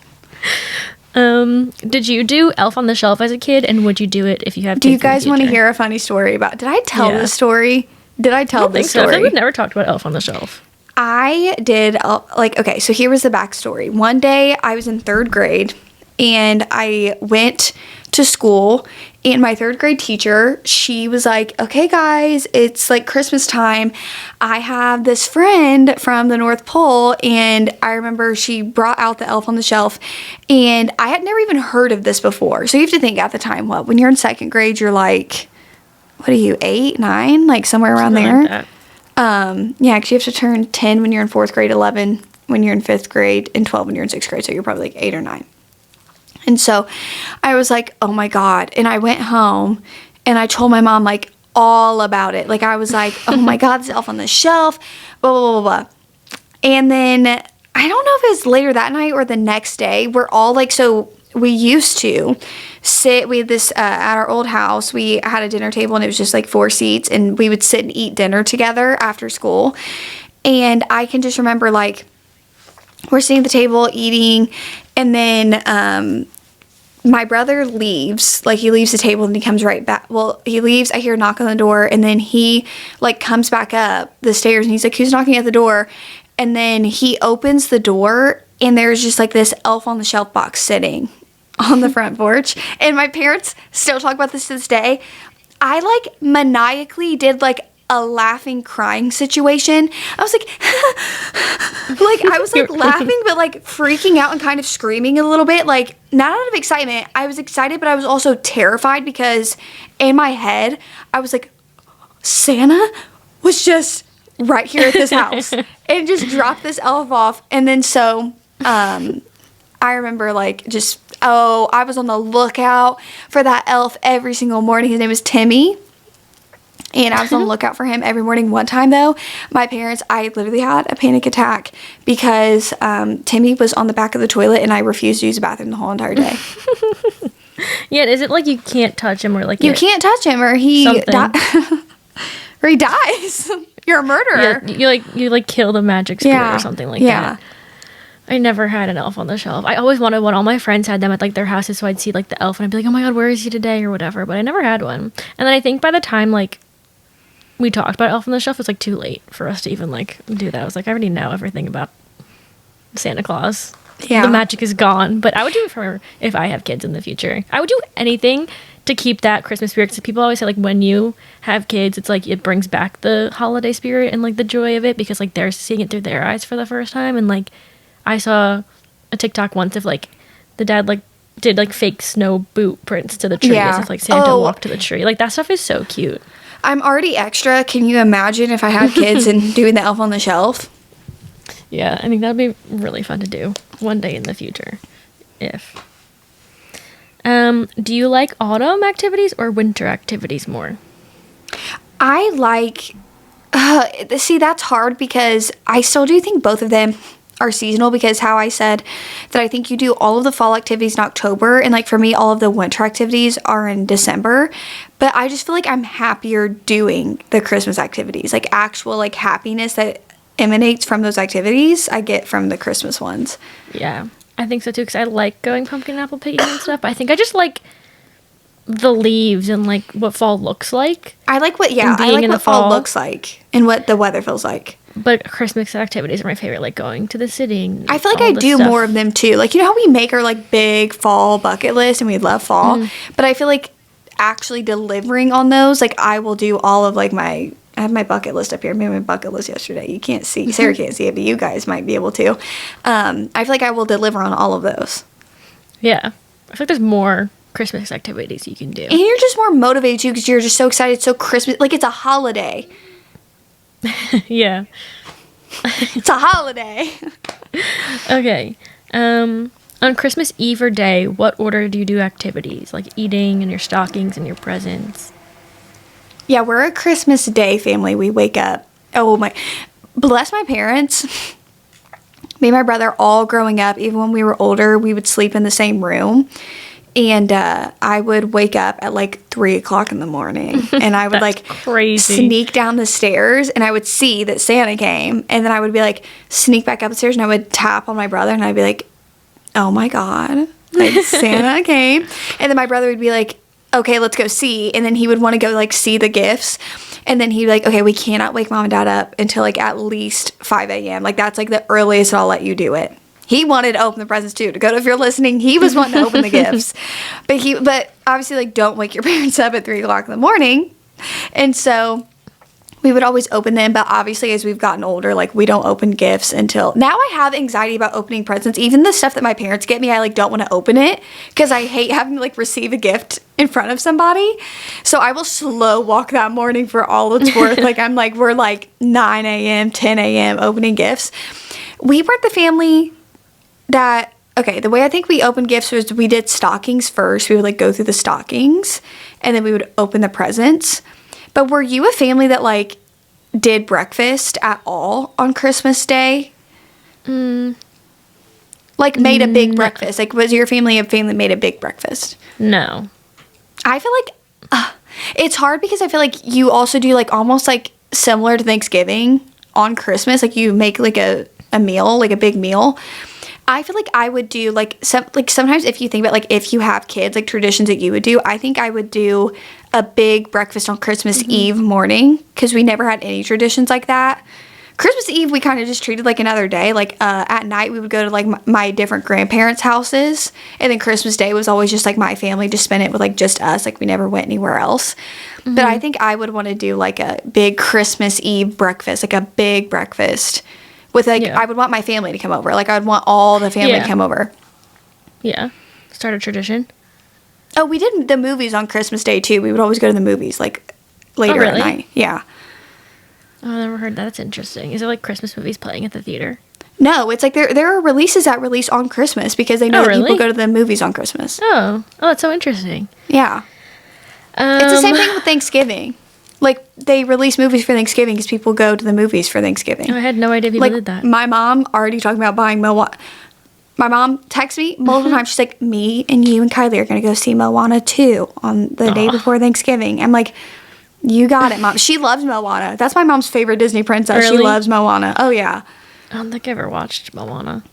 Did you do Elf on the Shelf as a kid, and would you do it if you have kids? Do you guys want to hear a funny story about? Did I tell this story? Did I tell this story? I think we've never talked about Elf on the Shelf. I did. Okay, so here was the backstory. One day I was in 3rd grade, and I went to school, and my 3rd grade teacher, she was like, okay guys, it's like Christmas time. I have this friend from the North Pole, and I remember she brought out the Elf on the Shelf, and I had never even heard of this before. So you have to think at the time, when you're in 2nd grade, you're like, what are you, 8, 9? Like somewhere around there? Like that. Yeah, because you have to turn 10 when you're in 4th grade, 11 when you're in 5th grade, and 12 when you're in 6th grade. So you're probably like 8 or 9. And so I was like, oh my God. And I went home and I told my mom like all about it. Like I was like, oh my God, this Elf on the Shelf, blah, blah, blah, blah. And then I don't know if it was later that night or the next day. We're all like, so we used to sit, we had this, at our old house, we had a dinner table and it was just like 4 seats, and we would sit and eat dinner together after school. And I can just remember like, we're sitting at the table eating, and then, my brother leaves, like he leaves the table and he comes right back. Well, he leaves, I hear a knock on the door, and then he like comes back up the stairs and he's like, who's knocking at the door? And then he opens the door and there's just like this Elf on the Shelf box sitting on the front porch. And my parents still talk about this to this day. I like maniacally did like a laughing crying situation. I was like like I was like laughing but like freaking out and kind of screaming a little bit, like not out of excitement. I was excited, but I was also terrified because in my head I was like, Santa was just right here at this house and just dropped this elf off. And then so I remember like just I was on the lookout for that elf every single morning. His name was Timmy. And I was on the lookout for him every morning. One time, though, my parents, I literally had a panic attack because Timmy was on the back of the toilet and I refused to use the bathroom the whole entire day. Yeah, is it like you can't touch him or like... You can't touch him or he or he dies. You're a murderer. Yeah, you like kill the magic spirit or something like that. I never had an Elf on the Shelf. I always wanted one. All my friends had them at like their houses, so I'd see like the elf and I'd be like, oh my God, where is he today or whatever. But I never had one. And then I think by the time like we talked about Elf on the Shelf, it was like too late for us to even like do that. I was like, I already know everything about Santa Claus. Yeah. The magic is gone. But I would do it for if I have kids in the future. I would do anything to keep that Christmas spirit. Because people always say like when you have kids, it's like it brings back the holiday spirit and like the joy of it because like they're seeing it through their eyes for the first time. And like I saw a TikTok once of like the dad like did like fake snow boot prints to the tree as if like Santa walked to the tree. Like that stuff is so cute. I'm already extra. Can you imagine if I had kids and doing the Elf on the Shelf? Yeah, I think that'd be really fun to do one day in the future. If. Do you like autumn activities or winter activities more? I like... see, that's hard because I still do think both of them are seasonal because how I said that I think you do all of the fall activities in October, and like for me all of the winter activities are in December, but I just feel like I'm happier doing the Christmas activities, like actual like happiness that emanates from those activities I get from the Christmas ones. Yeah, I think so too, because I like going pumpkin and apple picking and stuff. But I think I just like the leaves and like what fall looks like. I like what fall looks like and what the weather feels like. But Christmas activities are my favorite, like going to the city. I feel like I do more of them too. Like, you know how we make our like big fall bucket list and we love fall, but I feel like actually delivering on those, like I will do all of like I have my bucket list up here. I made my bucket list yesterday. You can't see, Sarah can't see it, but you guys might be able to. I feel like I will deliver on all of those. Yeah. I feel like there's more Christmas activities you can do. And you're just more motivated too because you're just so excited. It's so Christmas. Like, it's a holiday. Yeah. It's a holiday. Okay. On Christmas Eve or day, what order do you do activities? Like eating and your stockings and your presents? Yeah, we're a Christmas Day family. We wake up. Oh, bless my parents. Me and my brother, all growing up, even when we were older, we would sleep in the same room. And I would wake up at like 3 o'clock in the morning. And I would like crazy. Sneak down the stairs and I would see that Santa came. And then I would be like, sneak back up the stairs and I would tap on my brother and I'd be like, oh my God, like Santa came. And then my brother would be like, okay, let's go see. And then he would want to go like see the gifts. And then he'd be like, okay, we cannot wake mom and dad up until like at least 5 a.m. Like that's like the earliest I'll let you do it. He wanted to open the presents too. Dakota, if you're listening, he was wanting to open the gifts. But obviously like don't wake your parents up at 3 o'clock in the morning. And so we would always open them, but obviously as we've gotten older, like we don't open gifts until now. I have anxiety about opening presents. Even the stuff that my parents get me, I like don't want to open it because I hate having to like receive a gift in front of somebody. So I will slow walk that morning for all it's worth. We're like 9 a.m., 10 a.m. opening gifts. We weren't the family that, okay, the way I think we opened gifts was we did stockings first. We would like go through the stockings and then we would open the presents. But were you a family that like did breakfast at all on Christmas Day? Like made a big breakfast? Like was your family a family that made a big breakfast? No. I feel like it's hard because I feel like you also do like almost like similar to Thanksgiving on Christmas. Like you make like a meal, like a big meal. I feel like I would do like sometimes if you think about like if you have kids, like traditions that you would do, I think I would do a big breakfast on Christmas Eve morning because we never had any traditions like that. Christmas Eve we kind of just treated like another day. Like at night we would go to like my different grandparents' houses, and then Christmas Day was always just like my family just spent it with like just us. Like we never went anywhere else. But I think I would want to do like a big Christmas Eve breakfast, like a big breakfast. With like, I would want my family to come over. Like, I would want all the family to come over. Yeah. Start a tradition. Oh, we did the movies on Christmas Day, too. We would always go to the movies, like, later at night. Yeah. Oh, I never heard that. That's interesting. Is it like Christmas movies playing at the theater? No, it's like there are releases that release on Christmas because they know that people go to the movies on Christmas. Oh, that's so interesting. Yeah. It's the same thing with Thanksgiving. Like, they release movies for Thanksgiving because people go to the movies for Thanksgiving. Oh, I had no idea people did that. My mom already talking about buying Moana. My mom texts me multiple times. She's like, me and you and Kylie are going to go see Moana 2 on the day before Thanksgiving. I'm like, you got it, Mom. She loves Moana. That's my mom's favorite Disney princess. Really? She loves Moana. Oh, yeah. I don't think I ever watched Moana.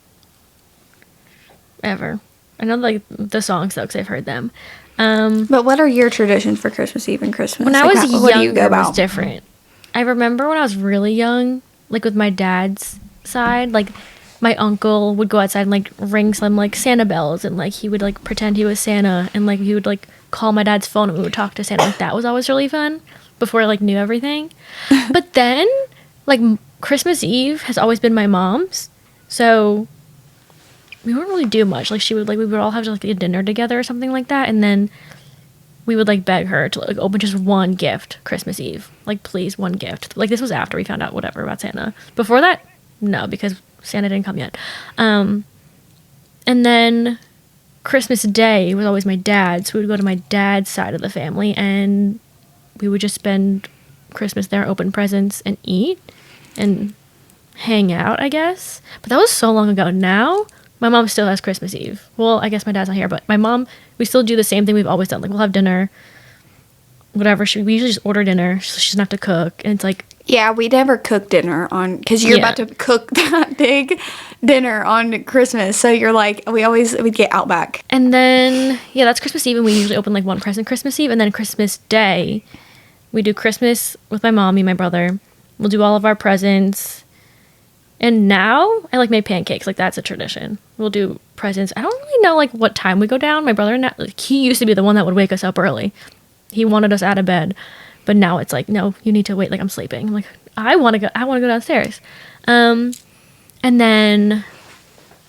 Ever. I know, like, the songs, though, because I've heard them. But what are your traditions for Christmas Eve and Christmas? When I was younger, it was different. I remember when I was really young, like with my dad's side, like my uncle would go outside and like ring some like Santa bells, and like he would like pretend he was Santa, and like he would like call my dad's phone and we would talk to Santa. Like that was always really fun before I like knew everything. But then like Christmas Eve has always been my mom's, so we wouldn't really do much. Like she would like we would all have like a dinner together or something like that, and then we would like beg her to like open just one gift Christmas Eve. Like please, one gift. Like this was after we found out whatever about Santa. Before that, no, because Santa didn't come yet. And then Christmas Day was always my dad's. So we would go to my dad's side of the family and we would just spend Christmas there, open presents and eat and hang out, I guess. But that was so long ago. Now my mom still has Christmas Eve. Well, I guess my dad's not here, but my mom, we still do the same thing we've always done. Like, we'll have dinner whatever. We usually just order dinner, so she doesn't have to cook. And it's like, yeah, we never cook dinner on, because you're about to cook that big dinner on Christmas. So you're like, we'd get Outback. And then, yeah, that's Christmas Eve, and we usually open like one present Christmas Eve. And then Christmas Day, we do Christmas with my mom, me, and my brother. We'll do all of our presents. And now I like make pancakes. Like, that's a tradition. We'll do presents. I don't really know like what time we go down. My brother, like, he used to be the one that would wake us up early. He wanted us out of bed. But now it's like, no, you need to wait. Like, I'm sleeping. I'm like, I want to go downstairs. And then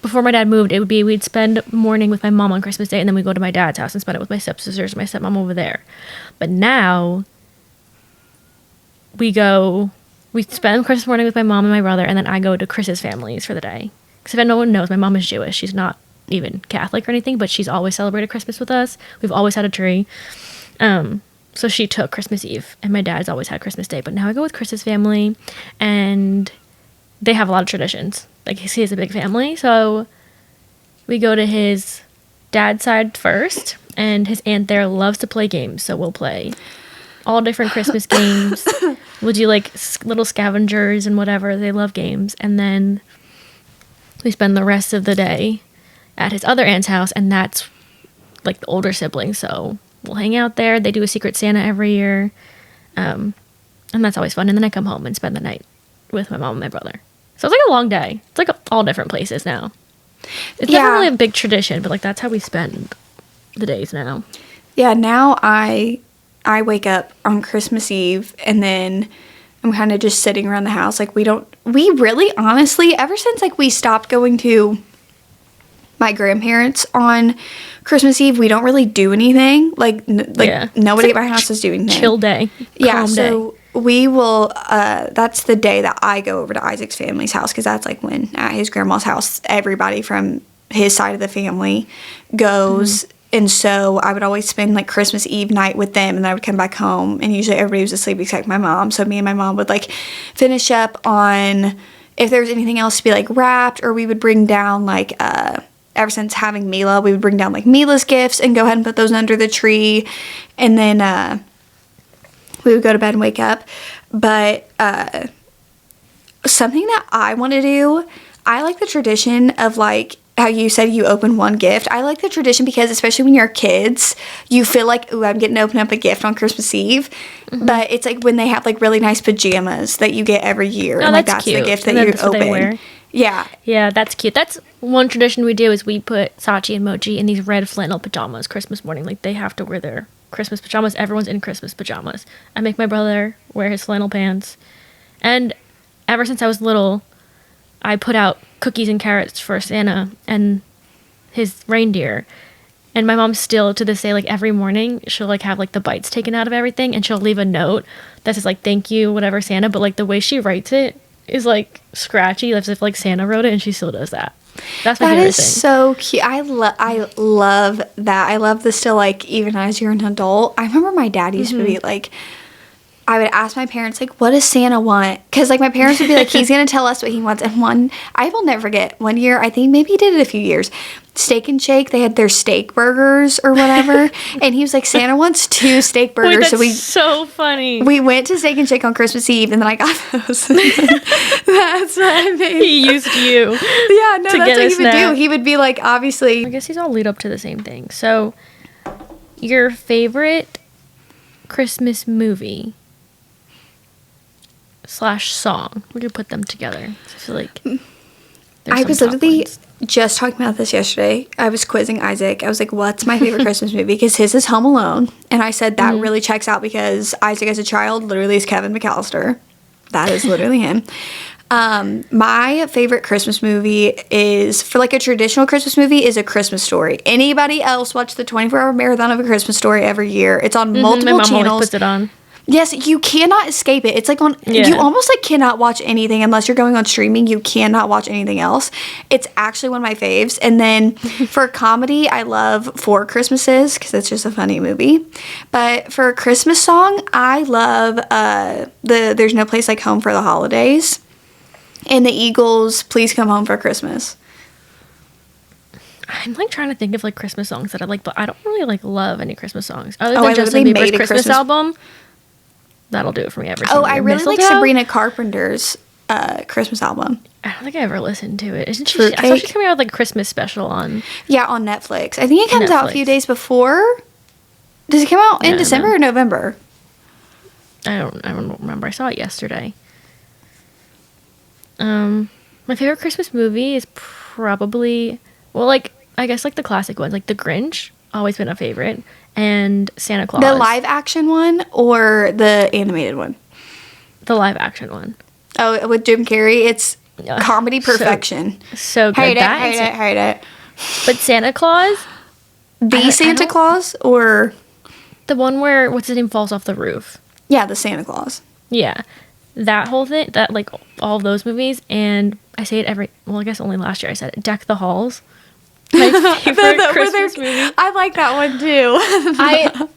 before my dad moved, we'd spend morning with my mom on Christmas Day, and then we go to my dad's house and spend it with my stepsisters and my stepmom over there. But now we spend Christmas morning with my mom and my brother, and then I go to Chris's family's for the day. Because if no one knows, my mom is Jewish. She's not even Catholic or anything, but she's always celebrated Christmas with us. We've always had a tree. So she took Christmas Eve, and my dad's always had Christmas Day. But now I go with Chris's family, and they have a lot of traditions. Like, he has a big family, so we go to his dad's side first, and his aunt there loves to play games, so we'll play all different Christmas games. We'll do, like, little scavengers and whatever. They love games. And then we spend the rest of the day at his other aunt's house, and that's, like, the older siblings, so we'll hang out there. They do a Secret Santa every year. And that's always fun. And then I come home and spend the night with my mom and my brother. So it's like a long day. It's like all different places now. It's not really a big tradition, but like that's how we spend the days now. Yeah, now I wake up on Christmas Eve, and then I'm kind of just sitting around the house. Like, we really, honestly, ever since like we stopped going to my grandparents on Christmas Eve, we don't really do anything. Nobody at my house is doing anything. Chill day. Yeah, so we will, that's the day that I go over to Isaac's family's house, because that's like when at his grandma's house, everybody from his side of the family goes. Mm-hmm. And so I would always spend like Christmas Eve night with them, and then I would come back home, and usually everybody was asleep except my mom. So me and my mom would like finish up on if there was anything else to be like wrapped, or we would bring down like, ever since having Mila, we would bring down like Mila's gifts and go ahead and put those under the tree. And then we would go to bed and wake up. But something that I want to do, I like the tradition of like how you said you open one gift. I like the tradition because especially when you're kids, you feel like, ooh, I'm getting to open up a gift on Christmas Eve. Mm-hmm. But it's like when they have like really nice pajamas that you get every year. Oh, and like that's the gift that and you open. Yeah. Yeah, that's cute. That's one tradition we do is we put Sachi and Mochi in these red flannel pajamas Christmas morning. Like, they have to wear their Christmas pajamas. Everyone's in Christmas pajamas. I make my brother wear his flannel pants. And ever since I was little, I put out cookies and carrots for Santa and his reindeer. And my mom still, to this day, like, every morning, she'll, like, have, like, the bites taken out of everything, and she'll leave a note that says, like, thank you, whatever, Santa. But, like, the way she writes it is like scratchy, as if like Santa wrote it, and she still does that. That's my favorite thing. That is so cute. I love that. I love this still, like, even as you're an adult. I remember my dad used to be like, I would ask my parents, like, what does Santa want? Because, like, my parents would be like, he's going to tell us what he wants. And I will never forget, one year, I think maybe he did it a few years, Steak and Shake, they had their steak burgers or whatever. And he was like, Santa wants 2 steak burgers. Wait, that's so funny. We went to Steak and Shake on Christmas Eve, and then I got those. That's what I made. He used you. Yeah, no, that's what he would do. He would be like, obviously. I guess these all lead up to the same thing. So, your favorite Christmas movie / song. We could put them together. I feel like I was literally just talking about this yesterday. I was quizzing Isaac. I was like, what's my favorite Christmas movie? Because his is Home Alone. And I said that really checks out because Isaac as a child literally is Kevin McAllister. That is literally him. My favorite Christmas movie is, for like a traditional Christmas movie, is A Christmas Story. Anybody else watch the 24-hour marathon of A Christmas Story every year? It's on multiple my mom channels. Always puts it on. Yes, you cannot escape it. It's like you almost like cannot watch anything unless you're going on streaming. You cannot watch anything else. It's actually one of my faves. And then for comedy, I love Four Christmases because it's just a funny movie. But for a Christmas song, I love the There's No Place Like Home for the Holidays and the Eagles' Please Come Home for Christmas. I'm like trying to think of like Christmas songs that I like, but I don't really like love any Christmas songs other I than Justin literally Bieber's made a Christmas album. That'll do it for me every Oh, single I year. really like Mistletoe? Sabrina Carpenter's Christmas album. I don't think I ever listened to it. Isn't she? I Fruitcake? thought she's coming out with like Christmas special on. Yeah, on Netflix. I think it comes out a few Netflix. days before. Does it come out Yeah, I in don't December know. or November? I don't remember. I saw it yesterday. My favorite Christmas movie is probably, well, like, I guess like the classic ones, like The Grinch, always been a favorite, and Santa Claus. The live action one or the animated one? The live action one. Oh, with Jim Carrey, it's comedy so- perfection. So good. Hate it, That hate and- it, hate it. But Santa Claus, The Santa don't- Claus or the one where, what's his name, falls off the roof. yeah, the Santa Claus. Yeah. That whole thing, that like all of those movies, and I say it I guess only last year I said it, Deck the Halls. My favorite Christmas movie. I like that one too.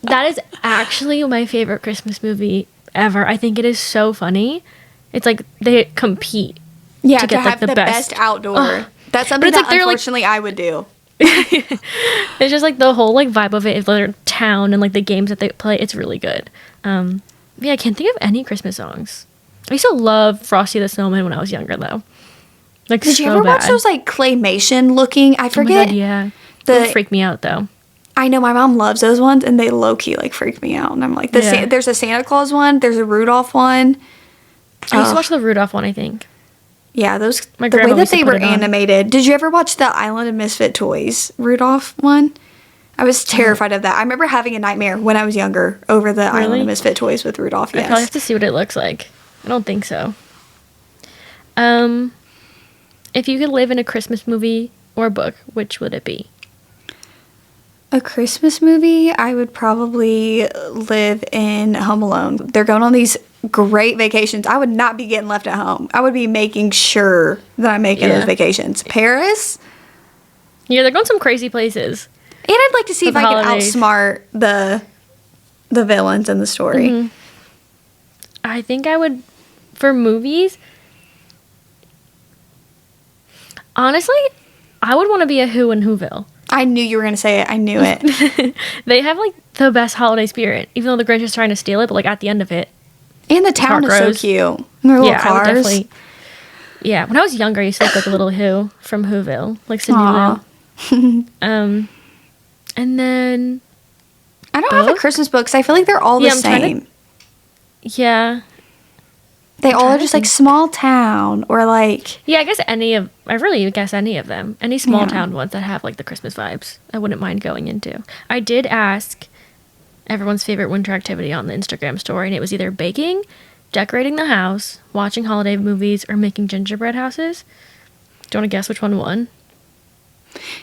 That is actually my favorite Christmas movie ever. I think it is so funny. It's like they compete. Yeah, to to get, like, have the best outdoor. That's something it's that like they're, like- unfortunately I would do. It's just like the whole like vibe of it, is their town and like the games that they play. It's really good. Yeah, I can't think of any Christmas songs. I used to love Frosty the Snowman when I was younger though. Like, Did you so ever watch bad. those like claymation looking? I Oh my forget. God, yeah. the- They freak me out though. I know my mom loves those ones, and they low key like freak me out. And I'm like, Yeah. there's a Santa Claus one, there's a Rudolph one. I used to watch the Rudolph one, I think. Yeah, those My the way grandma that used to they put were it on. animated. Did you ever watch the Island of Misfit Toys Rudolph one? I was terrified of that. I remember having a nightmare when I was younger over the Island Really? of Misfit Toys with Rudolph. I probably Yes. have to see what it looks like. I don't think so. If you could live in a Christmas movie or book, which would it be? A Christmas movie, I would probably live in Home Alone. They're going on these great vacations. I would not be getting left at home. I would be making sure that I'm making Yeah. those vacations. Paris, Yeah, they're going some crazy places. and I'd like to see For if the I can holidays. outsmart the villains in the story. Mm-hmm. I think I would, for movies, honestly, I would want to be a Who in Whoville. I knew you were going to say it. I knew it. They have like the best holiday spirit, even though the Grinch is trying to steal it, but like at the end of it, And the town is so Cockroach. cute. And their little yeah, I would cars. definitely. Yeah, when I was younger, I used to look like a little Who from Whoville, like Cindy Aw. Lou. And then I don't have a Book? Christmas book because I feel like they're all the Yeah, I'm trying to- same. yeah, They all trying are to just like think. small town or like yeah. I really guess any of them, any small Yeah. town ones that have like the Christmas vibes. I wouldn't mind going into. I did ask everyone's favorite winter activity on the Instagram story, and it was either baking, decorating the house, watching holiday movies, or making gingerbread houses. Do you want to guess which one won?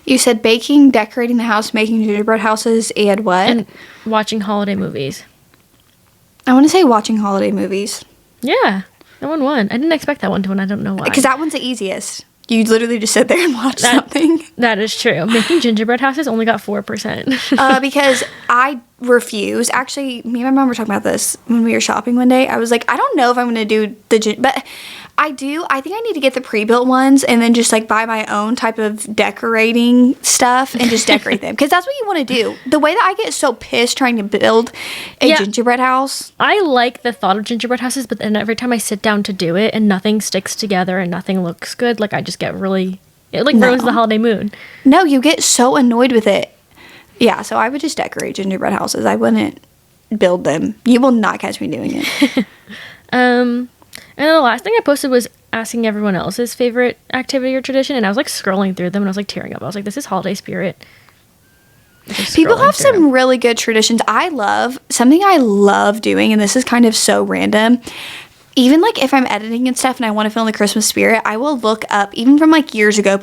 you said baking, decorating the house, making gingerbread houses, and what? And watching holiday movies. I want to say watching holiday movies Yeah, that one won. I didn't expect that one to win. I don't know why. because that one's the easiest. You literally just sit there and watch something. That is true. Making gingerbread houses only got 4%. Because I refuse. Actually, me and my mom were talking about this when we were shopping one day. I was like, I don't know if I'm going to do but I do. I think I need to get the pre-built ones and then just like buy my own type of decorating stuff and just decorate them because that's what you want to do. The way that I get so pissed trying to build a Yeah. gingerbread house. I like the thought of gingerbread houses, but then every time I sit down to do it and nothing sticks together and nothing looks good, like I just get really, it like ruins No. the holiday mood. No, you get so annoyed with it. Yeah, so I would just decorate gingerbread houses. I wouldn't build them. You will not catch me doing it. And then the last thing I posted was asking everyone else's favorite activity or tradition, and I was like scrolling through them and I was like tearing up. I was like, this is holiday spirit. Just People scrolling have through. some really good traditions. Something I love doing, and this is kind of so random. Even like if I'm editing and stuff and I want to feel in the Christmas spirit, I will look up, even from like years ago,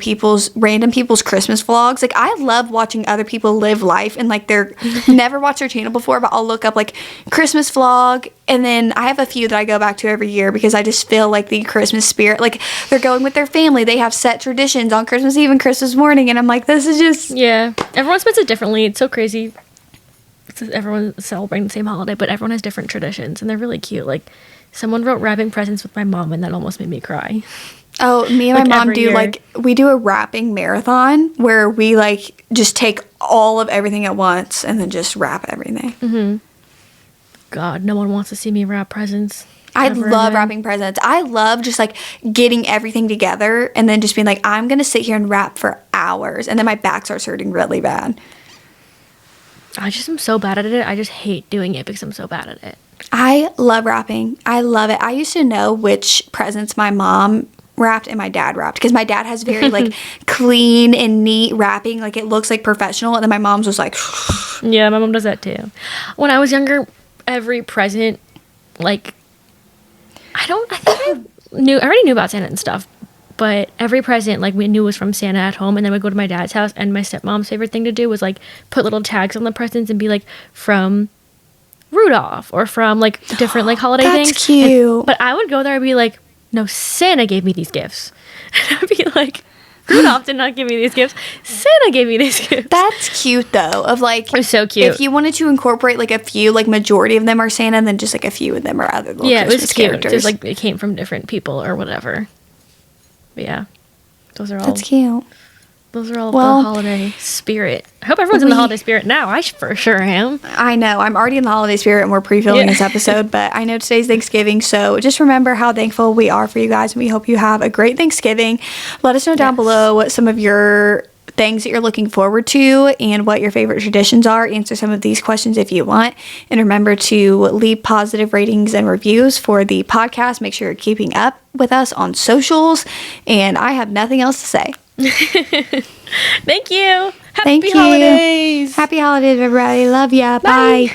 random people's Christmas vlogs. Like I love watching other people live life and like they're never watched their channel before, but I'll look up like Christmas vlog. And then I have a few that I go back to every year because I just feel like the Christmas spirit, like they're going with their family. They have set traditions on Christmas Eve and Christmas morning. And I'm like, this is just, Yeah, everyone spends it differently. It's so crazy. Everyone's celebrating the same holiday, but everyone has different traditions, and they're really cute. Like, someone wrote wrapping presents with my mom, and that almost made me cry. Oh, me and my Like, mom every do year. like we do a wrapping marathon where we like just take all of everything at once and then just wrap everything. God, no one wants to see me wrap presents. I ever love again. wrapping presents. I love just like getting everything together and then just being like, I'm gonna sit here and wrap for hours, and then my back starts hurting really bad. I just am so bad at it. I just hate doing it because I'm so bad at it. I love wrapping. I love it. I used to know which presents my mom wrapped and my dad wrapped because my dad has very like clean and neat wrapping, like it looks like professional, and then my mom's was like Yeah, my mom does that too. When I was younger, every present, like, I already knew about Santa and stuff, but every present, like, we knew was from Santa at home, and then we'd go to my dad's house, and my stepmom's favorite thing to do was, like, put little tags on the presents and be, like, from Rudolph, or from, like, different, like, holiday That's things. cute. But I would go there and be like, no, Santa gave me these gifts. And I'd be like, Rudolph did not give me these gifts. Santa gave me these gifts. That's cute though, of like It was so cute. if you wanted to incorporate like a few, like majority of them are Santa and then just like a few of them are other little Yeah, it Christmas was cute. characters. Just like it came from different people or whatever. But yeah, those are all. That's cute. Those are all Well, the holiday spirit. I hope everyone's in the holiday spirit now. I for sure am. I know. I'm already in the holiday spirit and we're pre-filming Yeah. this episode, but I know today's Thanksgiving, so just remember how thankful we are for you guys, and we hope you have a great Thanksgiving. Let us know down Yes. below what some of your things that you're looking forward to and what your favorite traditions are. Answer some of these questions if you want. And remember to leave positive ratings and reviews for the podcast. Make sure you're keeping up with us on socials. And I have nothing else to say. Thank you. Happy Thank you. holidays. Happy holidays, everybody. Love ya. Bye.